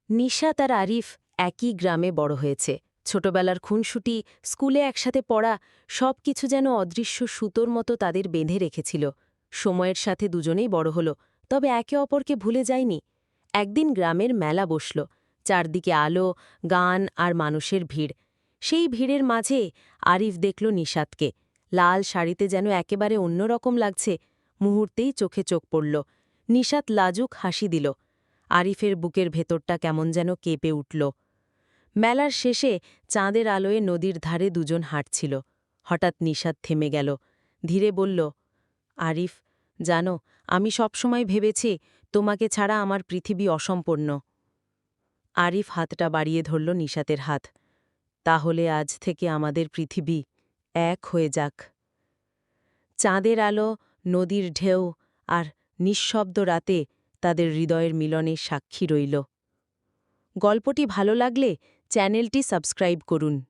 নিশাত আর আরিফ একই গ্রামে বড় হয়েছে। ছোটবেলার খুনসুটি, স্কুলে একসাথে পড়া, সবকিছু যেন অদৃশ্য সুতোর মতো তাদের বেঁধে রেখেছিল। সময়ের সাথে দুজনেই বড় হল, তবে একে অপরকে ভুলে যায়নি। একদিন গ্রামের মেলা বসল, চারদিকে আলো, গান আর মানুষের ভিড়। সেই ভিড়ের মাঝে আরিফ দেখল নিশাতকে। লাল শাড়িতে যেন একেবারে অন্যরকম লাগছে। মুহূর্তেই চোখে চোখ পড়ল। নিশাত লাজুক হাসি দিল। আরিফের বুকের ভেতরটা কেমন যেন কেঁপে উঠল। মেলার শেষে চাঁদের আলোয় নদীর ধারে দুজন হাঁটছিল। হঠাৎ নিশাত থেমে গেল। ধীরে বলল, আরিফ, জানো, আমি সবসময় ভেবেছি তোমাকে ছাড়া আমার পৃথিবী অসম্পূর্ণ। আরিফ হাতটা বাড়িয়ে ধরল নিশাতের হাত। তাহলে আজ থেকে আমাদের পৃথিবী এক হয়ে যাক। চাঁদের আলো, নদীর ঢেউ আর নিঃশব্দ রাতে তাদের হৃদয়ের মিলনের সাক্ষী রইল। গল্পটি ভালো লাগলে চ্যানেলটি সাবস্ক্রাইব করুন।